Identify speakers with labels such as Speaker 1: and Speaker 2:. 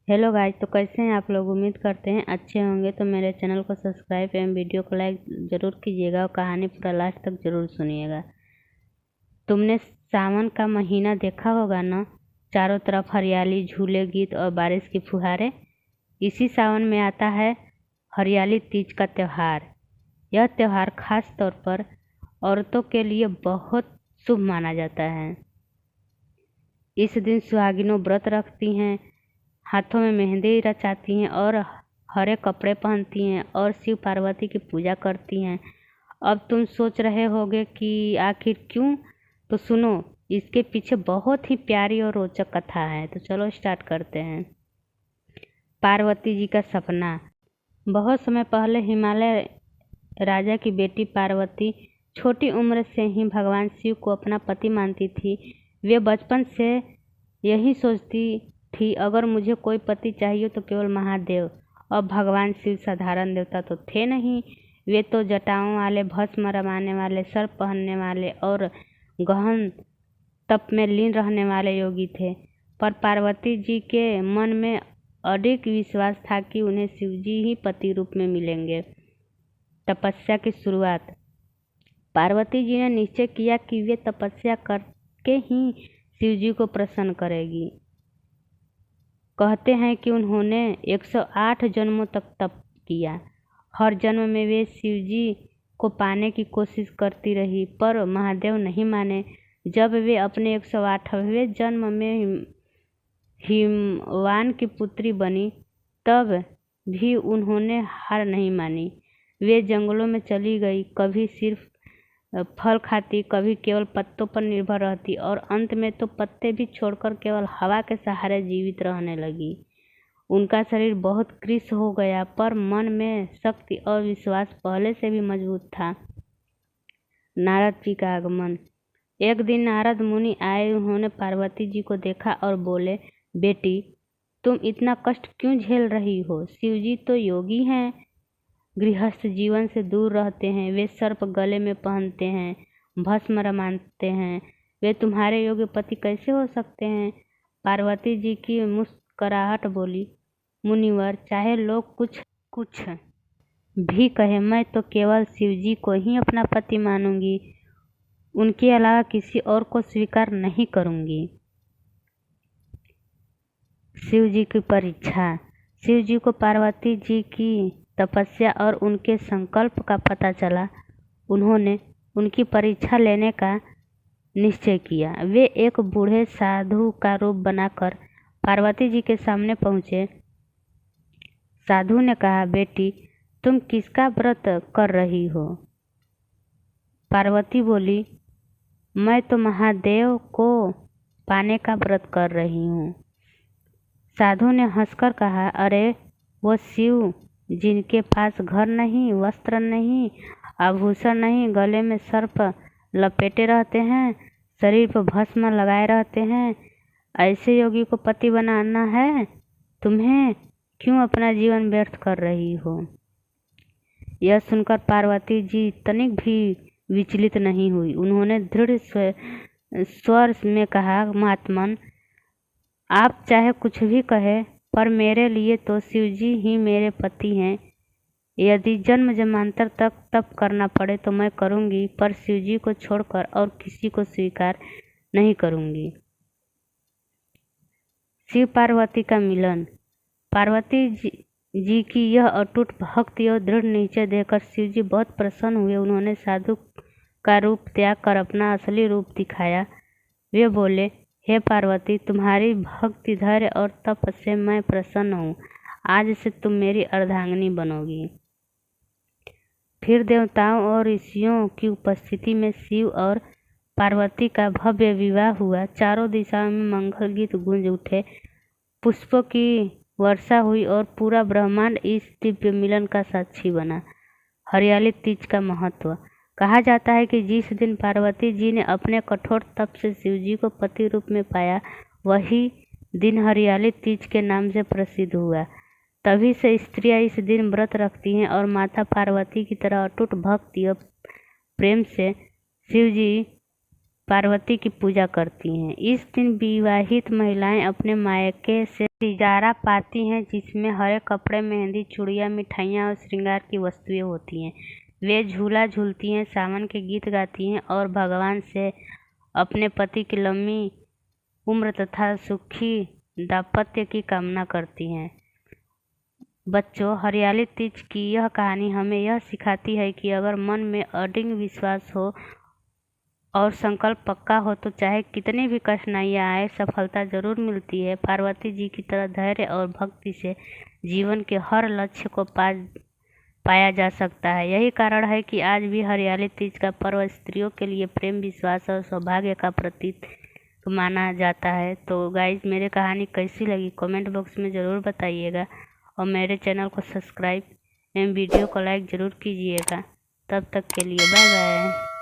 Speaker 1: Hello guys, तो कैसे हैं आप लोग। उम्मीद करते हैं अच्छे होंगे। तो मेरे चैनल को सब्सक्राइब एवं वीडियो को लाइक ज़रूर कीजिएगा और कहानी पूरा लास्ट तक ज़रूर सुनिएगा। तुमने सावन का महीना देखा होगा ना। चारों तरफ हरियाली, झूले, गीत और बारिश की फुहारें। इसी सावन में आता है हरियाली तीज का त्यौहार। यह त्यौहार खास तौर पर औरतों के लिए बहुत शुभ माना जाता है। इस दिन सुहागिनों व्रत रखती हैं, हाथों में मेहंदी रचाती हैं और हरे कपड़े पहनती हैं और शिव पार्वती की पूजा करती हैं। अब तुम सोच रहे होगे कि आखिर क्यों। तो सुनो, इसके पीछे बहुत ही प्यारी और रोचक कथा है। तो चलो स्टार्ट करते हैं। पार्वती जी का सपना। बहुत समय पहले हिमालय राजा की बेटी पार्वती छोटी उम्र से ही भगवान शिव को अपना पति मानती थी। वे बचपन से यही सोचती थी, अगर मुझे कोई पति चाहिए तो केवल महादेव। और भगवान शिव साधारण देवता तो थे नहीं। वे तो जटाओं वाले, भस्म रमाने वाले, सर्प पहनने वाले और गहन तप में लीन रहने वाले योगी थे। पर पार्वती जी के मन में अडिग विश्वास था कि उन्हें शिवजी ही पति रूप में मिलेंगे। तपस्या की शुरुआत। पार्वती जी ने निश्चय किया कि वे तपस्या करके ही शिवजी को प्रसन्न करेगी। कहते हैं कि उन्होंने 108 जन्मों तक तप किया। हर जन्म में वे शिवजी को पाने की कोशिश करती रही, पर महादेव नहीं माने। जब वे अपने 108वें जन्म में हिमवान की पुत्री बनी, तब भी उन्होंने हार नहीं मानी। वे जंगलों में चली गई, कभी सिर्फ फल खाती, कभी केवल पत्तों पर निर्भर रहती और अंत में तो पत्ते भी छोड़कर केवल हवा के सहारे जीवित रहने लगी। उनका शरीर बहुत कृश हो गया, पर मन में शक्ति और विश्वास पहले से भी मजबूत था। नारद जी का आगमन। एक दिन नारद मुनि आए। उन्होंने पार्वती जी को देखा और बोले, बेटी, तुम इतना कष्ट क्यों झेल रही हो। शिवजी तो योगी हैं, गृहस्थ जीवन से दूर रहते हैं। वे सर्प गले में पहनते हैं, भस्म रमाते हैं। वे तुम्हारे योग्य पति कैसे हो सकते हैं। पार्वती जी की मुस्कुराहट बोली, मुनिवर, चाहे लोग कुछ भी कहे, मैं तो केवल शिवजी को ही अपना पति मानूंगी। उनके अलावा किसी और को स्वीकार नहीं करूंगी। शिव जी की परीक्षा। शिव जी को पार्वती जी की तपस्या और उनके संकल्प का पता चला। उन्होंने उनकी परीक्षा लेने का निश्चय किया। वे एक बूढ़े साधु का रूप बनाकर पार्वती जी के सामने पहुँचे। साधु ने कहा, बेटी, तुम किसका व्रत कर रही हो। पार्वती बोली, मैं तो महादेव को पाने का व्रत कर रही हूँ। साधु ने हंसकर कहा, अरे वो शिव जिनके पास घर नहीं, वस्त्र नहीं, आभूषण नहीं, गले में सर्प लपेटे रहते हैं, शरीर पर भस्म लगाए रहते हैं, ऐसे योगी को पति बनाना है तुम्हें। क्यों अपना जीवन व्यर्थ कर रही हो। यह सुनकर पार्वती जी तनिक भी विचलित नहीं हुई। उन्होंने दृढ़ स्वर में कहा, महात्मन, आप चाहे कुछ भी कहे, पर मेरे लिए तो शिवजी ही मेरे पति हैं। यदि जन्म जन्मांतर तक तप करना पड़े तो मैं करूंगी, पर शिवजी को छोड़कर और किसी को स्वीकार नहीं करूंगी। शिव पार्वती का मिलन। पार्वती जी की यह अटूट भक्ति और दृढ़ निश्चय देखकर शिवजी बहुत प्रसन्न हुए। उन्होंने साधु का रूप त्याग कर अपना असली रूप दिखाया। वे बोले, हे पार्वती, तुम्हारी भक्ति, धैर्य और तप से मैं प्रसन्न हूँ। आज से तुम मेरी अर्धांगिनी बनोगी। फिर देवताओं और ऋषियों की उपस्थिति में शिव और पार्वती का भव्य विवाह हुआ। चारों दिशाओं में मंगल गीत गूंज उठे, पुष्पों की वर्षा हुई और पूरा ब्रह्मांड इस दिव्य मिलन का साक्षी बना। हरियाली तीज का महत्व। कहा जाता है कि जिस दिन पार्वती जी ने अपने कठोर तप से शिवजी को पति रूप में पाया, वही दिन हरियाली तीज के नाम से प्रसिद्ध हुआ। तभी से स्त्रियां इस दिन व्रत रखती हैं और माता पार्वती की तरह अटूट भक्ति और प्रेम से शिवजी पार्वती की पूजा करती हैं। इस दिन विवाहित महिलाएं अपने मायके से सिजारा पाती हैं, जिसमें हरे कपड़े, मेहंदी, चूड़ियाँ, मिठाइयाँ और श्रृंगार की वस्तुएं होती हैं। वे झूला झूलती हैं, सावन के गीत गाती हैं और भगवान से अपने पति की लंबी उम्र तथा सुखी दाम्पत्य की कामना करती हैं। बच्चों, हरियाली तीज की यह कहानी हमें यह सिखाती है कि अगर मन में अडिग विश्वास हो और संकल्प पक्का हो तो चाहे कितनी भी कठिनाइयाँ आए, सफलता जरूर मिलती है। पार्वती जी की तरह धैर्य और भक्ति से जीवन के हर लक्ष्य को पाया जा सकता है। यही कारण है कि आज भी हरियाली तीज का पर्व स्त्रियों के लिए प्रेम, विश्वास और सौभाग्य का प्रतीक माना जाता है। तो गाइज, मेरी कहानी कैसी लगी कमेंट बॉक्स में ज़रूर बताइएगा और मेरे चैनल को सब्सक्राइब एवं वीडियो को लाइक ज़रूर कीजिएगा। तब तक के लिए बाय बाय।